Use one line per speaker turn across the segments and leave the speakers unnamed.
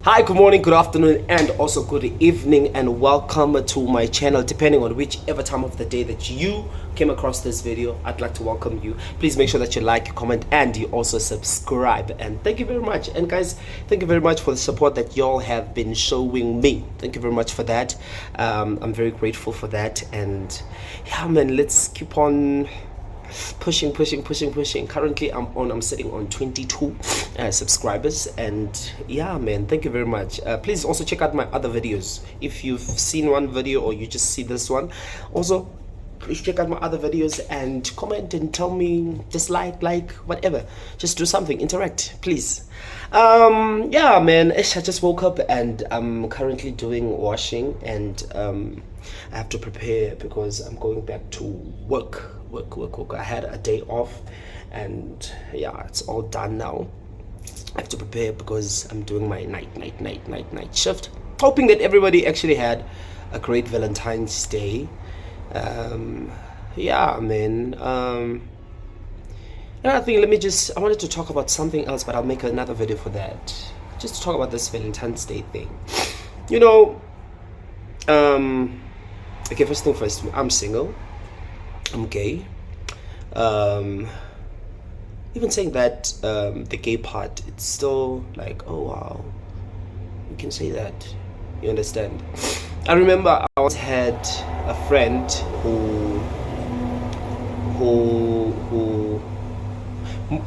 Hi, good morning, good afternoon, and also good evening, and welcome to my channel. Depending on whichever time of the day that you came across this video, I'd like to welcome you. Please make sure that you like, comment, and you also subscribe. And thank you very much. And guys, thank you very much for the support that y'all have been showing me. Thank you very much for that. I'm very grateful for that. And yeah, man, let's keep on pushing. Currently I'm sitting on 22 subscribers, and yeah, man, thank you very much. Please also check out my other videos. If you've seen one video or you just see this one, also please check out my other videos and comment and tell me, dislike, like, whatever. Just do something, interact, please. Yeah, man, I just woke up and I'm currently doing washing, and I have to prepare because I'm going back to work. I had a day off, and yeah, it's all done now. I have to prepare because I'm doing my night shift. Hoping that everybody actually had a great Valentine's Day. Yeah, man. Another thing, I wanted to talk about something else, but I'll make another video for that. Just to talk about this Valentine's Day thing. You know, okay, first thing first, I'm single. I'm gay. Even saying that, the gay part, it's still like, oh wow, you can say that. You understand? I remember I once had a friend who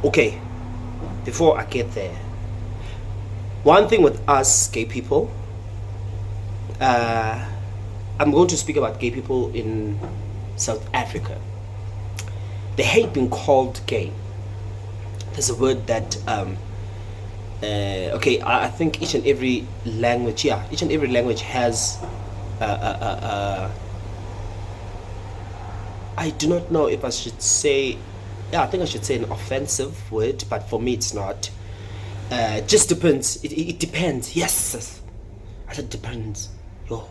okay, before I get there, one thing with us gay people, I'm going to speak about gay people in South Africa. They hate being called gay. There's a word that okay, I think each and every language has I do not know if I should say, yeah, I think I should say an offensive word, but for me it's not. Just depends. It depends. Yes, I said depends. Yo,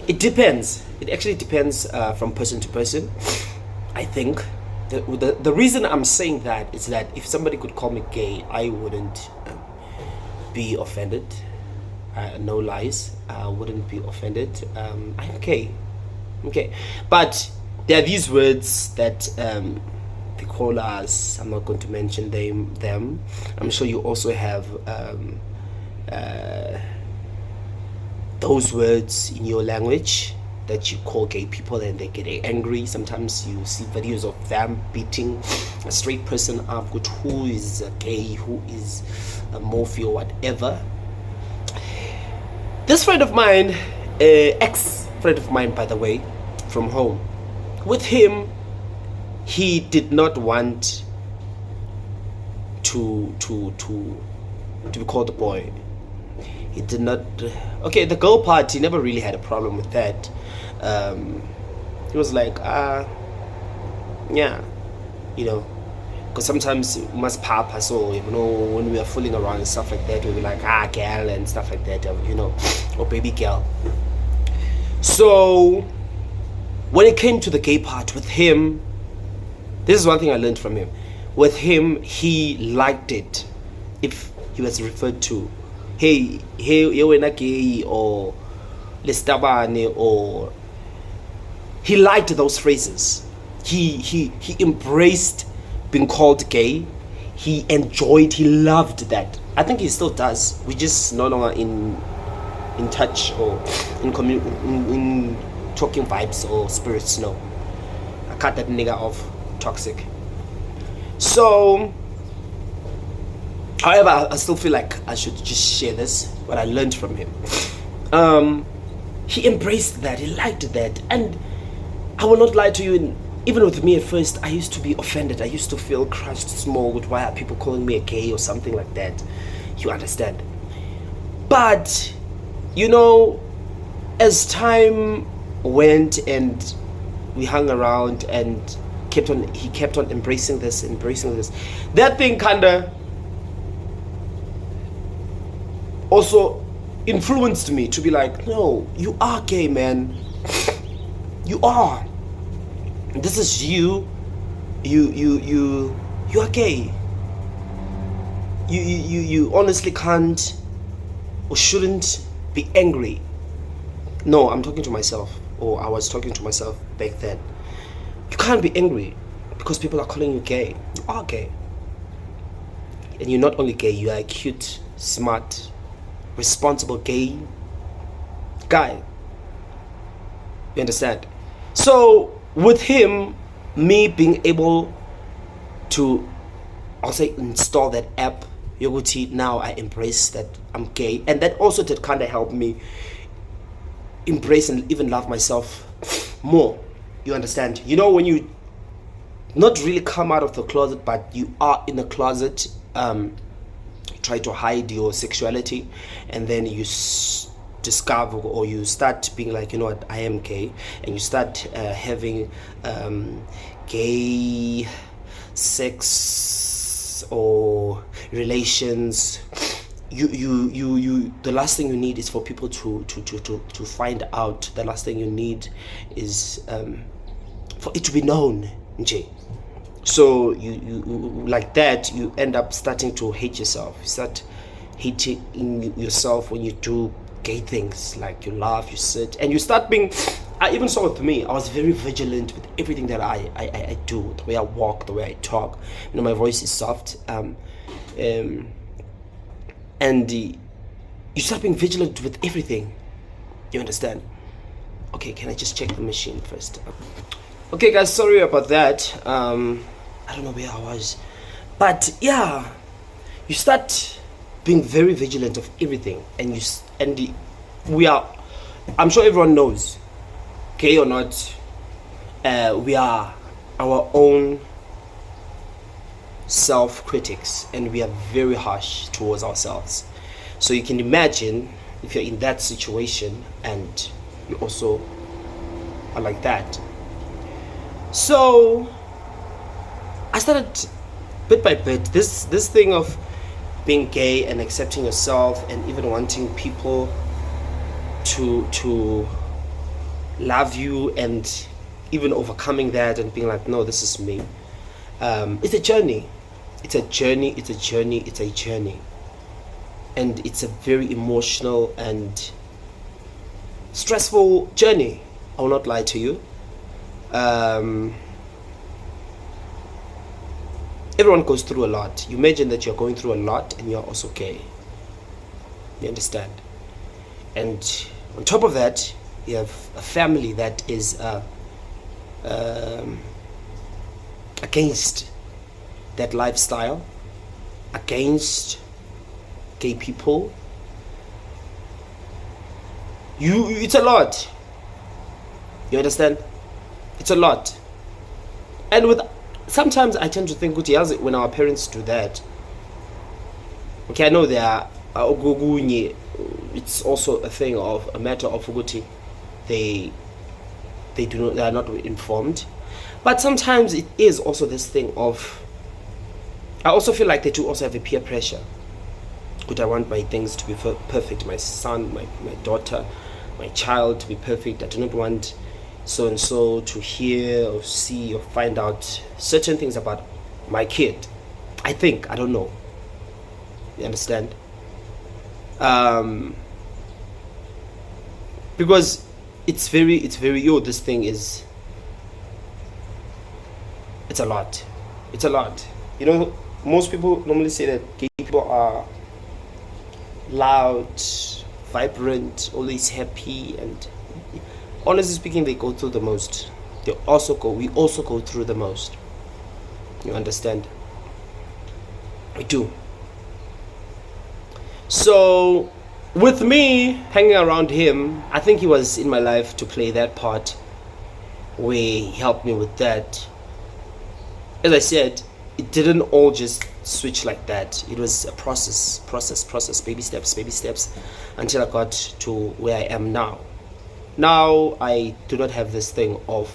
it depends. It actually depends from person to person. I think the reason I'm saying that is that if somebody could call me gay, I wouldn't be offended. No lies, I wouldn't be offended. I'm gay. Okay, but there are these words that they call us. I'm not going to mention them. I'm sure you also have those words in your language that you call gay people, and they get angry. Sometimes you see videos of them beating a straight person up with who is gay, who is a morphe or whatever. This friend of mine, ex-friend of mine, by the way, from home, with him, he did not want to be called a boy. He did not. Okay, the girl part, he never really had a problem with that. He was like, yeah, you know, because sometimes it must papa, so you know, when we are fooling around and stuff like that, we'll be like, girl and stuff like that, you know, or baby girl. So when it came to the gay part with him, this is one thing I learned from him. With him, he liked it if he was referred to, hey, you're not gay, or lestabane, or he liked those phrases. He embraced being called gay. He enjoyed, he loved that. I think he still does. We just no longer in touch or in talking vibes or spirits. No, I cut that nigga off. Toxic. So, however, I still feel like I should just share this, what I learned from him. He embraced that, he liked that, and I will not lie to you, even with me at first, I used to be offended. I used to feel crushed small with why are people calling me a gay or something like that. You understand? But, you know, as time went and we hung around and he kept on embracing this, that thing kinda also influenced me to be like, no, you are gay, man. You are. This is you are gay. You honestly can't or shouldn't be angry. No, I'm talking to myself, or I was talking to myself back then. You can't be angry because people are calling you gay. You are gay. And you're not only gay, you are a cute, smart, responsible gay guy. You understand? So with him, me being able to, I'll say, install that app, Yoguti, now I embrace that I'm gay. And that also did kind of help me embrace and even love myself more. You understand? You know, when you not really come out of the closet, but you are in the closet, you try to hide your sexuality, and then you discover, or you start being like, you know what, I am gay, and you start having gay sex or relations. You the last thing you need is for people to find out. The last thing you need is for it to be known, nje. So you like that, you end up starting to hate yourself. You start hating yourself when you do gay things, like you laugh, you sit, and you start being, I even saw with me, I was very vigilant with everything that I do, the way I walk, the way I talk. You know, my voice is soft, and you start being vigilant with everything. You understand? Okay, can I just check the machine first? Okay guys, sorry about that. I don't know where I was, but yeah, you start being very vigilant of everything, and we are, I'm sure everyone knows, gay or not, we are our own self-critics, and we are very harsh towards ourselves. So you can imagine if you're in that situation and you also are like that. So I started bit by bit this thing of being gay and accepting yourself, and even wanting people to love you, and even overcoming that and being like, no, this is me. It's a journey. It's a journey. It's a journey. It's a journey. And it's a very emotional and stressful journey. I will not lie to you. Everyone goes through a lot. You imagine that you're going through a lot and you're also gay. You understand? And on top of that, you have a family that is against that lifestyle, against gay people. It's a lot. You understand? It's a lot. And sometimes I tend to think, when our parents do that, okay, I know they are it's also a matter of they are not informed. But sometimes it is also this thing of, I also feel like they do also have a peer pressure. I want my things to be perfect, my son, my daughter, my child to be perfect. I do not want so and so to hear or see or find out certain things about my kid. I think, I don't know. You understand? Because it's very this thing is, it's a lot. It's a lot. You know, most people normally say that gay people are loud, vibrant, always happy, and honestly speaking, they go through the most. We also go through the most. You understand? We do. So with me hanging around him, I think he was in my life to play that part where he helped me with that. As I said, it didn't all just switch like that. It was a process, baby steps, until I got to where I am now. Now I do not have this thing of,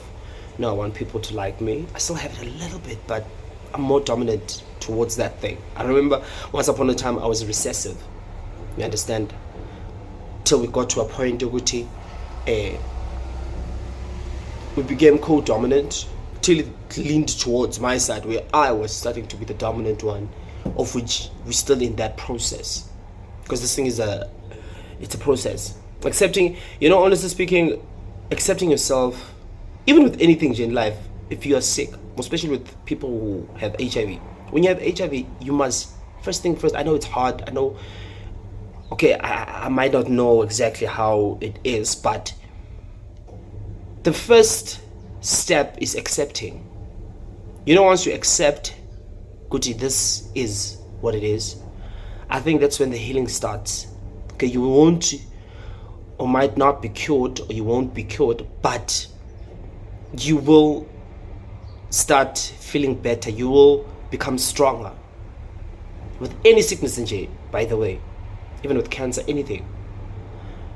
no, I want people to like me. I still have it a little bit, but I'm more dominant towards that thing. I remember once upon a time I was recessive. You understand? Till we got to a point, we became co-dominant, till it leaned towards my side, where I was starting to be the dominant one, of which we're still in that process. Because this thing is a It's a process. Accepting, honestly speaking, accepting yourself, even with anything in life, if you are sick, especially with people who have HIV. When you have HIV, you must, first thing first, I know it's hard, I know, okay, I might not know exactly how it is, but the first step is accepting. Once you accept, Gucci, this is what it is, I think that's when the healing starts. Okay, you won't or might not be cured, or you won't be cured, but you will start feeling better. You will become stronger. With any sickness in jail, by the way, even with cancer, anything,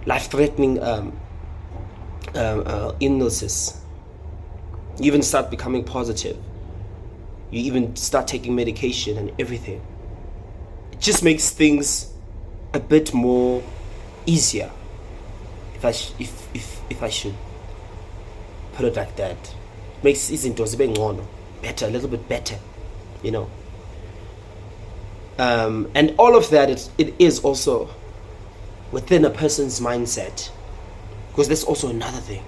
life-threatening illnesses, you even start becoming positive. You even start taking medication and everything. It just makes things a bit more easier, if I should put it like that. Makes izinto zibe ngcono, better, a little bit better, and all of that, it is also within a person's mindset, because that's also another thing.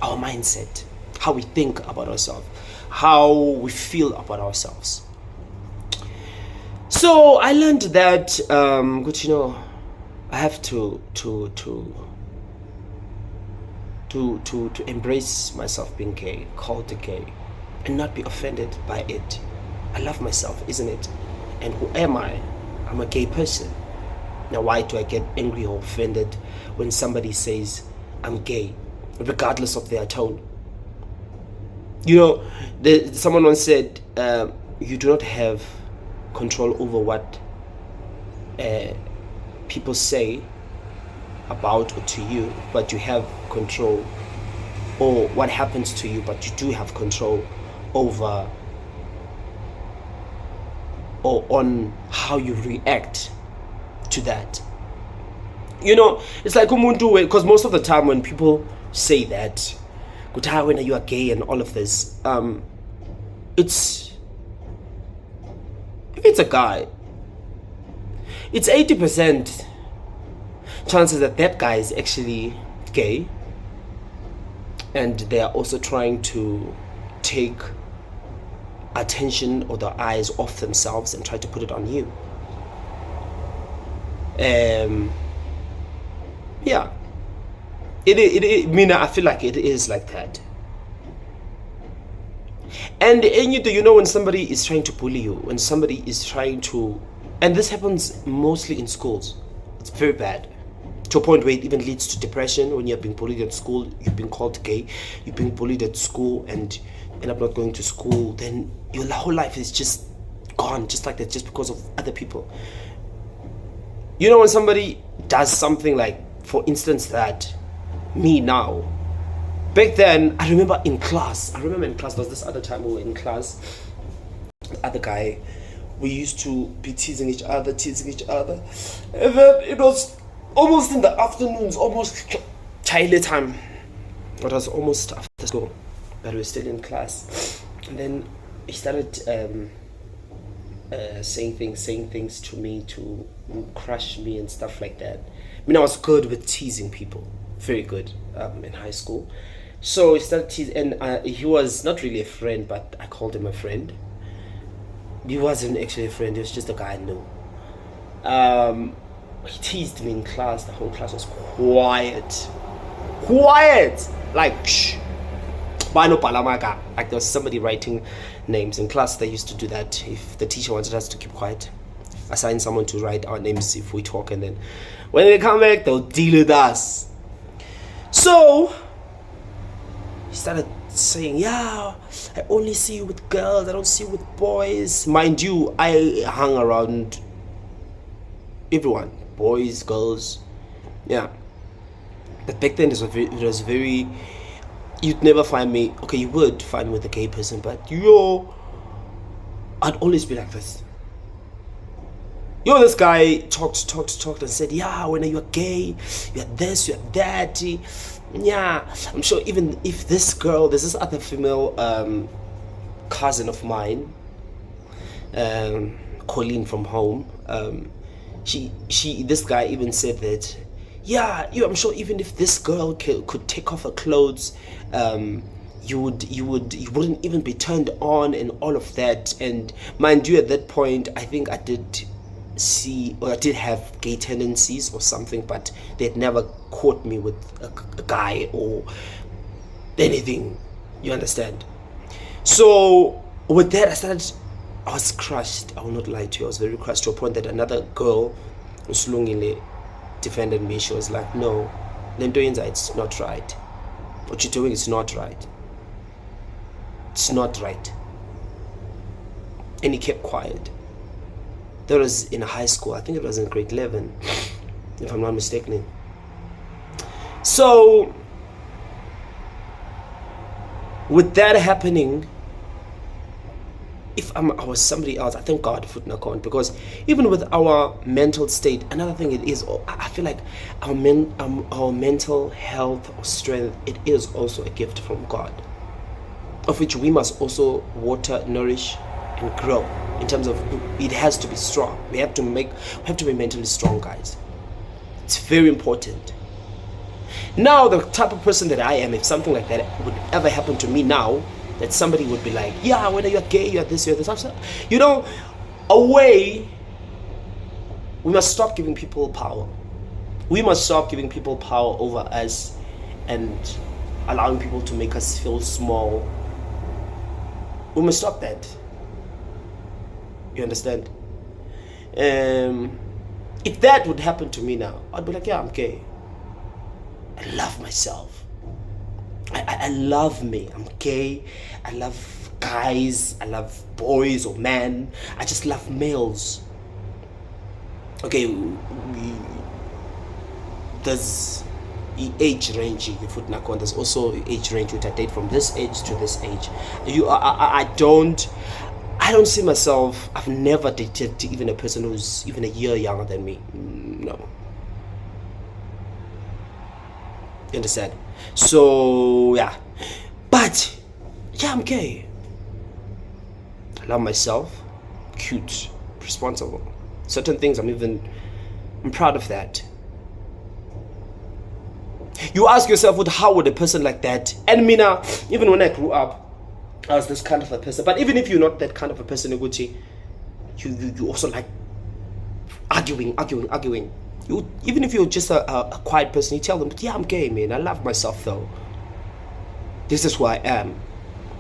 Our mindset, how we think about ourselves, how we feel about ourselves. So I learned that I have to embrace myself being gay, called gay, and not be offended by it. I love myself, isn't it? And who am I? I'm a gay person. Now why do I get angry or offended when somebody says I'm gay, regardless of their tone? Someone once said, you do not have control over what people say about or to you, but you have control, or what happens to you, but you do have control over or on how you react to that. It's like umuntu, because most of the time when people say that, when you are gay and all of this, if it's a guy, it's 80% chances that guy is actually gay, and they are also trying to take attention or the eyes off themselves and try to put it on you. Yeah, I feel like it is like that. And when somebody is trying to bully you, when somebody is trying to, and this happens mostly in schools, it's very bad, to a point where it even leads to depression. When you're being bullied at school, you've been called gay, you've been bullied at school, and end up not going to school, then your whole life is just gone, just like that, just because of other people. When somebody does something like, for instance, that me now, back then, I remember in class, there was this other time we were in class, the other guy, we used to be teasing each other, and then it was almost in the afternoons, almost childhood time. It was almost after school, but we were still in class. And then he started saying things to me to crush me and stuff like that. I was good with teasing people, very good in high school. So he started teasing, and he was not really a friend, but I called him a friend. He wasn't actually a friend, he was just a guy I knew. He teased me in class. The whole class was quiet, like shh. Like there was somebody writing names in class. They used to do that. If the teacher wanted us to keep quiet, assign someone to write our names if we talk, and then when they come back, they'll deal with us. So he started saying, yeah, I only see you with girls, I don't see you with boys. Mind you, I hung around everyone, boys, girls, yeah. But back then it was very, you'd never find me, okay, you would find me with a gay person, but I'd always be like this. This guy talked and said, yeah, when you're gay, you're this, you're that. Yeah, I'm sure even if there's this other female cousin of mine, Colleen from home, this guy even said that yeah, I'm sure even if this girl could take off her clothes, you wouldn't even be turned on and all of that. And mind you, at that point, I think I did see, or I did have gay tendencies or something, but they'd never caught me with a guy or anything. You understand? So with that, I was crushed. I will not lie to you. I was very crushed to a point that another girl, Uslungile, defended me. She was like, no, Lentoyenza, it's not right. What you're doing is not right. It's not right. And he kept quiet. That was in high school. I think it was in grade 11, if I'm not mistaken. So with that happening, if I was somebody else, I thank God for Nakon, because even with our mental state, another thing it is, I feel like our mental health or strength, it is also a gift from God, of which we must also water, nourish, and grow. In terms of, it has to be strong. We have to be mentally strong, guys. It's very important. Now, the type of person that I am, if something like that would ever happen to me now, that somebody would be like, yeah, whether you're gay, you're this, you're this. You know, we must stop giving people power. We must stop giving people power over us and allowing people to make us feel small. We must stop that. You understand? If that would happen to me now, I'd be like, yeah, I'm gay. I love myself. I love me. I'm gay. I love guys. I love boys or men. I just love males. Okay, there's age range. There's also age range which I date from this age to this age. I don't see myself. I've never dated even a person who's even a year younger than me. No. You understand? So yeah, but yeah, I'm gay. I love myself, cute, responsible. Certain things I'm proud of that. You ask yourself, how would a person like that? And me now, even when I grew up, I was this kind of a person. But even if you're not that kind of a person, you also like arguing. Even if you're just a quiet person, you tell them, yeah, I'm gay, man. I love myself, though. This is who I am.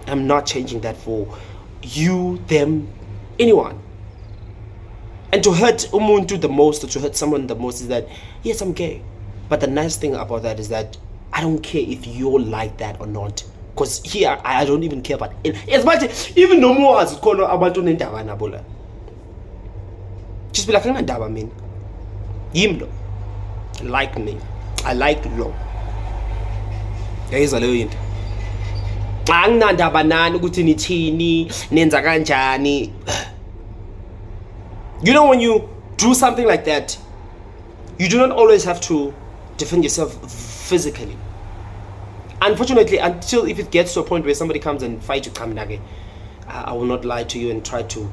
I'm not changing that for you, them, anyone. And to hurt umuntu the most, or to hurt someone the most, is that, yes, I'm gay. But the nice thing about that is that I don't care if you're like that or not. Because here, I don't even care about it. As much, even no more as it's called about to just be like, I'm not man. Yimlo. Like me. I like law. Guys, alo yinto. Anginandaba nani ukuthi nithini, nenza kanjani. You know, when you do something like that, you do not always have to defend yourself physically. Unfortunately, until if it gets to a point where somebody comes and fights you, I will not lie to you and try to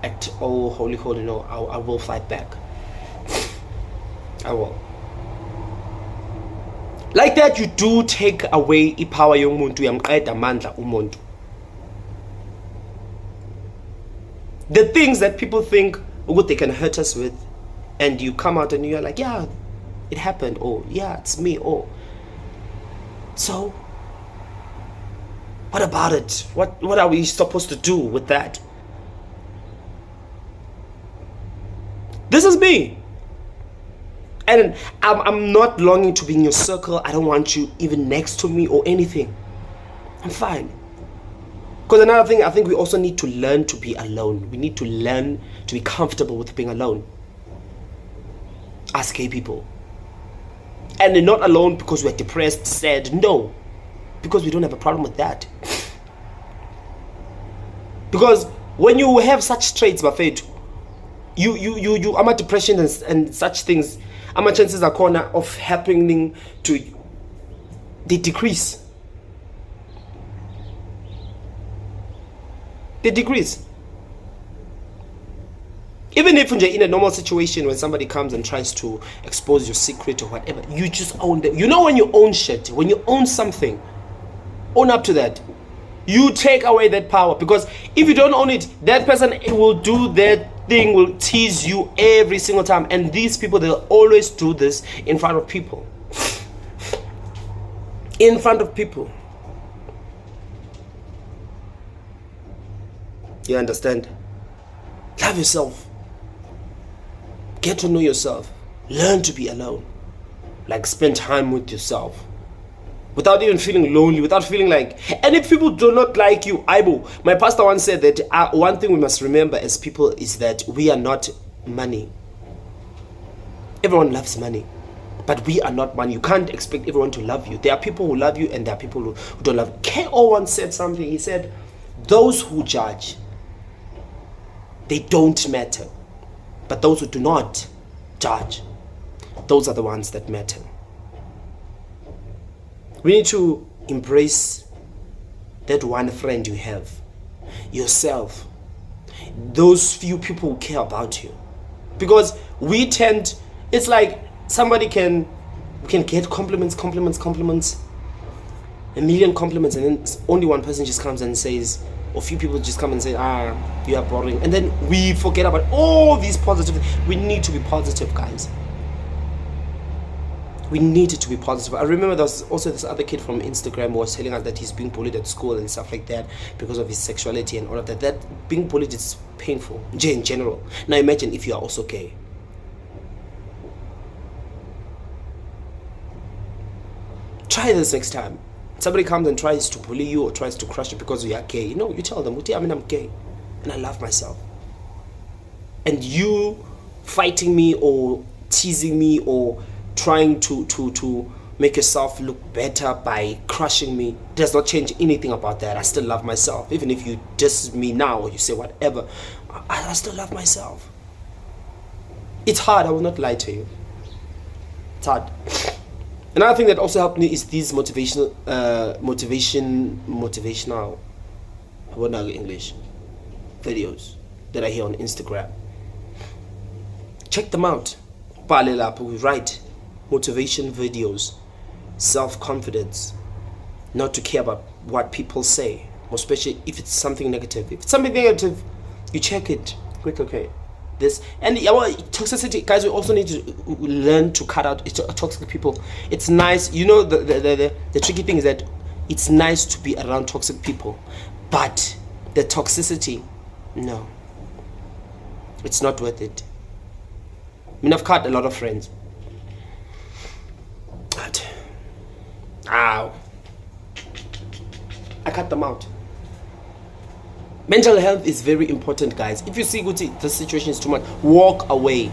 act all holy. No, I will fight back. I will. Like that, you do take away the power yomuntu yamqeda amandla umuntu. The things that people think what they can hurt us with, and you come out and you're like, yeah, it happened, or yeah, it's me, or so what about it? What are we supposed to do with that? This is me. And I'm not longing to be in your circle. I don't want you even next to me or anything. I'm fine. Because another thing, I think we also need to learn to be alone. We need to learn to be comfortable with being alone. As gay people. And not alone because we're depressed, sad. No. Because we don't have a problem with that. Because when you have such traits, Bafet, you ama depression and such things, ama chances are corner of happening to you, they decrease. Even if in a normal situation when somebody comes and tries to expose your secret or whatever, you just own them. You know, when you own shit, when you own something, own up to that. You take away that power, because if you don't own it, that person will do that thing, will tease you every single time. And these people, they'll always do this in front of people. In front of people. You understand? Love yourself. Get to know yourself. Learn to be alone. Like, spend time with yourself. Without even feeling lonely, without feeling like... And if people do not like you, Aibo, my pastor once said that one thing we must remember as people is that we are not money. Everyone loves money, but we are not money. You can't expect everyone to love you. There are people who love you and there are people who don't love you. K.O. once said something. He said, those who judge, they don't matter. But those who do not judge, those are the ones that matter. We need to embrace that one friend you have, yourself, those few people who care about you. Because we tend, it's like somebody can get compliments, a million compliments, and then only one person just comes and says, or few people just come and say, you are boring. And then we forget about all these positive. We need to be positive, guys. We needed to be positive. I remember there was also this other kid from Instagram who was telling us that he's being bullied at school and stuff like that because of his sexuality and all of that. That being bullied is painful in general. Now imagine if you are also gay. Try this next time. Somebody comes and tries to bully you or tries to crush you because you are gay. You know, you tell them, I'm gay and I love myself. And you fighting me or teasing me or trying to make yourself look better by crushing me does not change anything about that. I still love myself. Even if you diss me now or you say whatever, I still love myself. It's hard, I will not lie to you. It's hard. Another thing that also helped me is these motivational, I won't know English, videos that I hear on Instagram. Check them out. We write motivation videos, self-confidence, not to care about what people say, especially if it's something negative. If it's something negative, you check it quick. Okay, this and toxicity, guys. We also need to learn to cut out toxic people. It's nice, you know. The tricky thing is that it's nice to be around toxic people, but the toxicity, no, it's not worth it. I mean, I've cut a lot of friends. But, I cut them out. Mental health is very important, guys. If you see this situation is too much, walk away.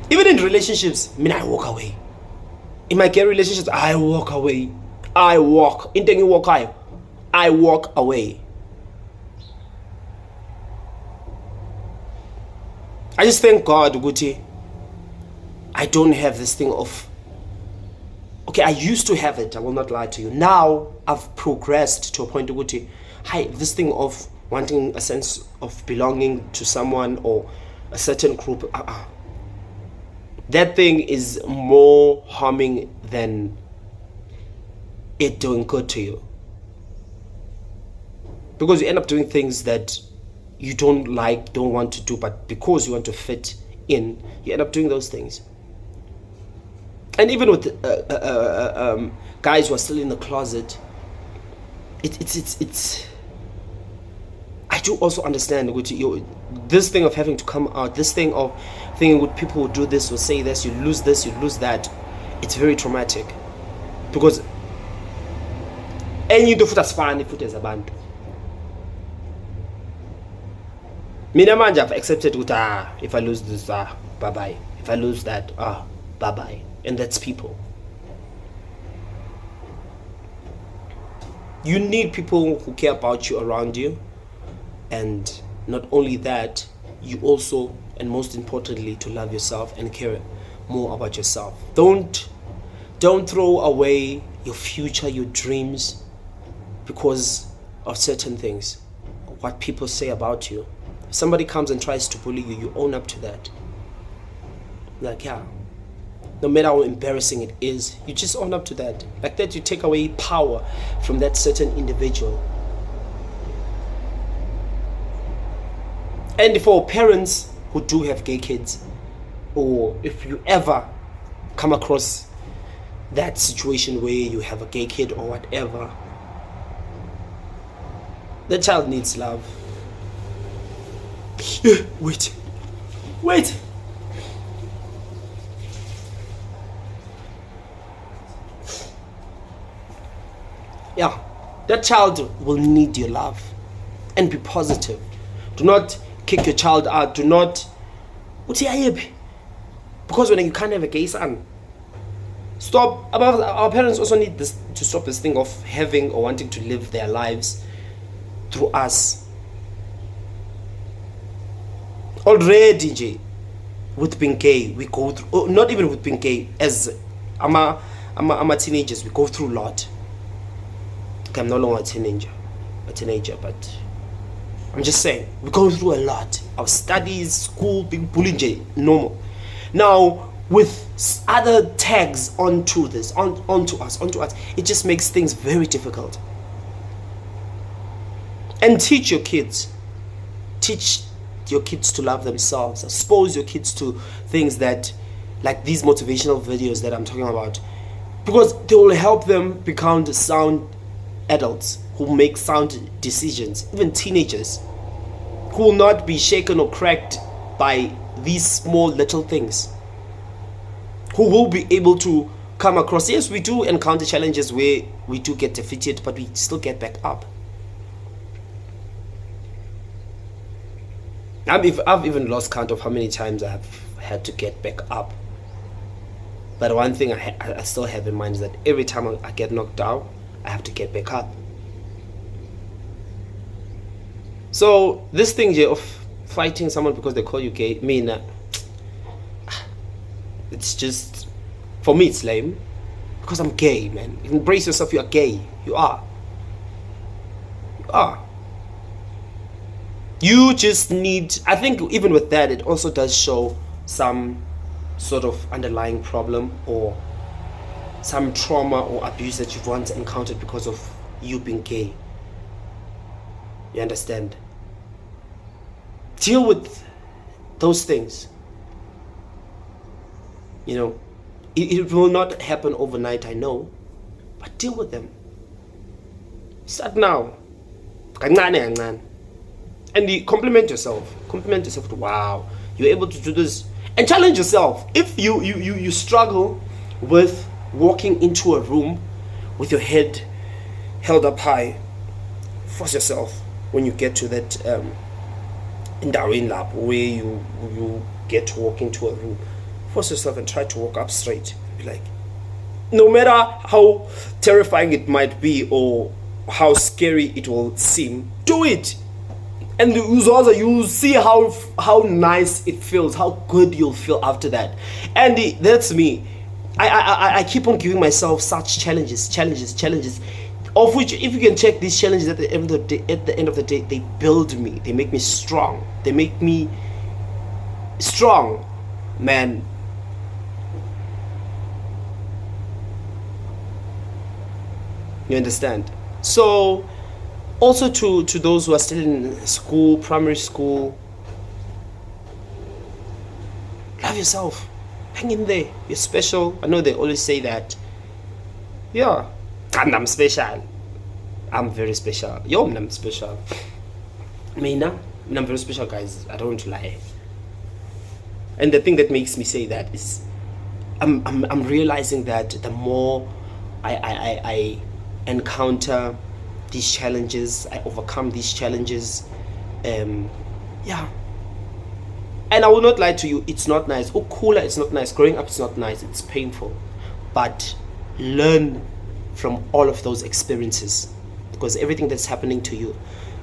Even in relationships, I walk away. In my gay relationships, I walk away. I walk away. I just thank God, Guti. I don't have this thing of... Okay, I used to have it. I will not lie to you. Now, I've progressed to a point, Guti. This thing of wanting a sense of belonging to someone or a certain group. That thing is more harming than it doing good to you. Because you end up doing things that you don't want to do, but because you want to fit in, you end up doing those things. And even with guys who are still in the closet, it's I do also understand this thing of having to come out, this thing of thinking with people who do this or say this, you lose that. It's very traumatic, because enye into futhi asifani futhi as abantu. Mina manje I've accepted ukuthi if I lose this, bye bye. If I lose that, bye bye. And that's people. You need people who care about you around you, and not only that, you also, and most importantly, to love yourself and care more about yourself. Don't throw away your future, your dreams, because of certain things, what people say about you. If somebody comes and tries to bully you, you own up to that. Like, yeah, no matter how embarrassing it is, you just own up to that. Like that, you take away power from that certain individual. And for parents who do have gay kids, or if you ever come across that situation where you have a gay kid or whatever, the child needs love. Wait. Yeah, that child will need your love, and be positive. Do not kick your child out. Do not, because when you can't have a gay son, stop. Our parents also need this to stop this thing of having or wanting to live their lives through us. Already, Jay, with being gay, we go through. Not even with being gay, as I'm teenagers, we go through a lot. Okay, I'm no longer a teenager, but I'm just saying we go through a lot. Our studies, school, being bullied, Jay, normal. Now with other tags onto this, onto us, it just makes things very difficult. And teach your kids to love themselves. Expose your kids to things that, like these motivational videos that I'm talking about, because they will help them become sound adults who make sound decisions. Even teenagers who will not be shaken or cracked by these small little things, who will be able to come across. Yes, we do encounter challenges where we do get defeated, but we still get back up. I've even lost count of how many times I've had to get back up. But one thing I still have in mind is that every time I get knocked down, I have to get back up. So this thing here of fighting someone because they call you gay, it's just, for me it's lame, because I'm gay, man. Embrace yourself. You are gay. You are. You just need, I think even with that, it also does show some sort of underlying problem or some trauma or abuse that you've once encountered because of you being gay. You understand? Deal with those things. You know, it will not happen overnight, I know, but deal with them. Start now. And you compliment yourself. Compliment yourself. Wow, you're able to do this. And challenge yourself. If you struggle with walking into a room with your head held up high, force yourself when you get to that in Darwin lab where you get to walk into a room. Force yourself and try to walk up straight. Be like, no matter how terrifying it might be or how scary it will seem, do it. And you'll see how nice it feels, how good you'll feel after that. And that's me. I keep on giving myself such challenges, of which, if you can check these challenges at the end of the day, they build me. They make me strong. They make me strong, man. You understand? So, also to those who are still in school, primary school, love yourself. Hang in there. You're special. I know they always say that. Yeah. And I'm special. I'm very special. Yo, I'm special. I'm very special, guys. I don't want to lie. And the thing that makes me say that is I'm realizing that the more I encounter these challenges, I overcome these challenges, yeah. And I will not lie to you, it's not nice. Oh, cooler, it's not nice. Growing up, it's not nice. It's painful. But learn from all of those experiences, because everything that's happening to you,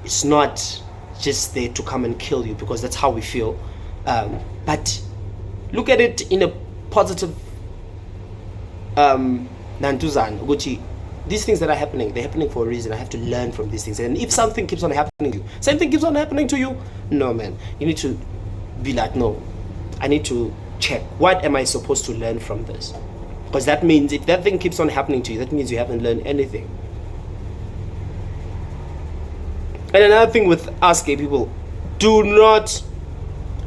it's not just there to come and kill you, because that's how we feel. But look at it in a positive nantuzana, ukuthi these things that are happening, they're happening for a reason. I have to learn from these things. And if something keeps on happening to you, same thing keeps on happening to you, no, man, you need to be like, no, I need to check, what am I supposed to learn from this? Because that means if that thing keeps on happening to you, that means you haven't learned anything. And another thing with us gay people, do not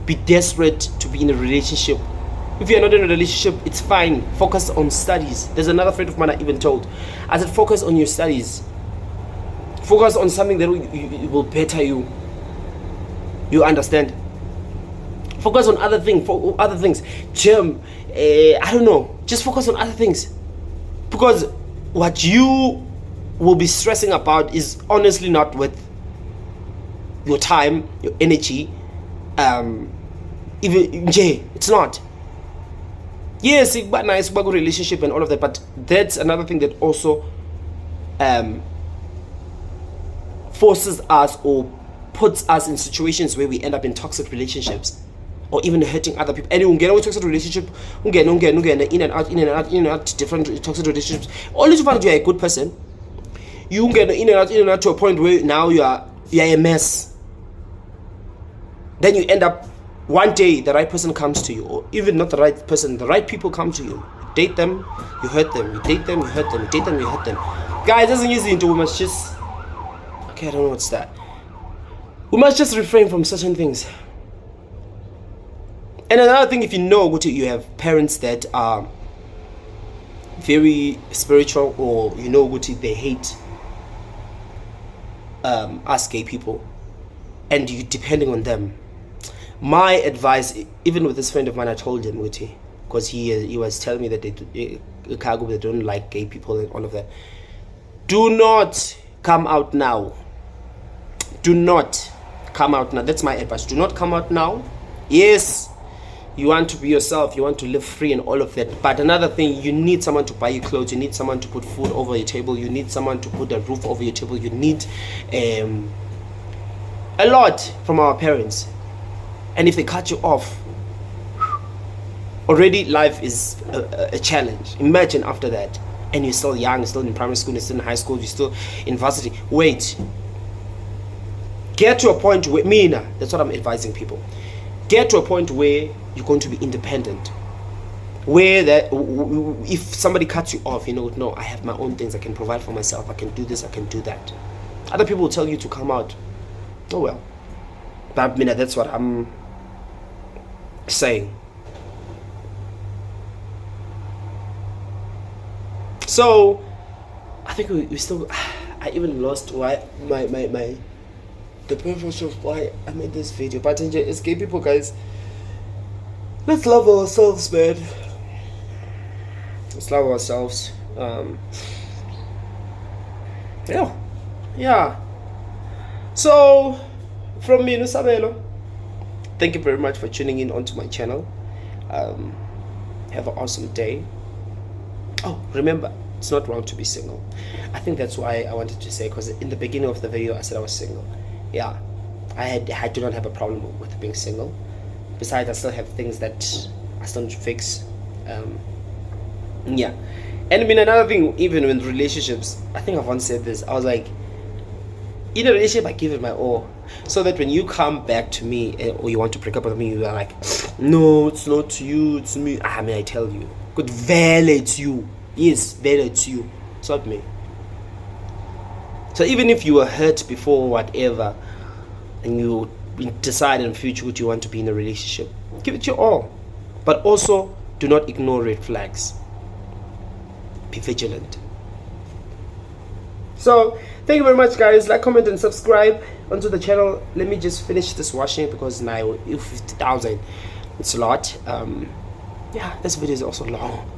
be desperate to be in a relationship. If you're not in a relationship, it's fine. Focus on studies. There's another friend of mine I even told, I said, focus on your studies. Focus on something that will better you. You understand? Focus on other things. Gym, I don't know. Just focus on other things. Because what you will be stressing about is honestly not worth your time, your energy. Even it's not. Yes, it's quite nice, good relationship and all of that, but that's another thing that also forces us or puts us in situations where we end up in toxic relationships or even hurting other people. And you get a toxic relationship, in and out, different toxic relationships. Only to find you're a good person, you get in and out to a point where now you're a mess. Then you end up, one day the right person comes to you, or even not the right person, the right people come to you. You date them, you hurt them. You date them, you hurt them. You date them, you hurt them. Guys, doesn't use into, we must just, okay, I don't know what's that. We must just refrain from certain things. And another thing, if you know you have parents that are very spiritual, or you know they hate us gay people, and you depending on them, my advice, even with this friend of mine, I told him, because he was telling me that they don't like gay people and all of that. Do not come out now. Do not come out now. That's my advice. Do not come out now. Yes, you want to be yourself. You want to live free and all of that. But another thing, you need someone to buy you clothes. You need someone to put food over your table. You need someone to put a roof over your table. You need a lot from our parents. And if they cut you off, already life is a challenge. Imagine after that, and you're still young, you're still in primary school, you're still in high school, you're still in varsity. Wait. Get to a point where, that's what I'm advising people. Get to a point where you're going to be independent. Where that, if somebody cuts you off, no, I have my own things, I can provide for myself, I can do this, I can do that. Other people will tell you to come out. Oh well. But that's what I'm saying. So I think we still, I even lost why the purpose of why I made this video. But it's gay people, guys, let's love ourselves, man. Let's love ourselves. Yeah. So from me, Nusabelo, thank you very much for tuning in onto my channel. Have an awesome day. Oh, remember, it's not wrong to be single. I think that's why I wanted to say, because in the beginning of the video I said I was single. Yeah, I do not have a problem with being single. Besides, I still have things that I still need to fix. Yeah. And another thing, even in relationships, I think I've once said this, I was like, in a relationship I give it my all, so that when you come back to me or you want to break up with me, you are like, no, it's not you, it's me. I tell you, good, it's you. Yes, it's you, it's not me. So even if you were hurt before, whatever, and you decide in the future what you want to be in a relationship, give it your all. But also, do not ignore red flags. Be vigilant. So thank you very much, guys. Like, comment and subscribe onto the channel. Let me just finish this washing, because now 50,000, it's a lot. Yeah, this video is also long.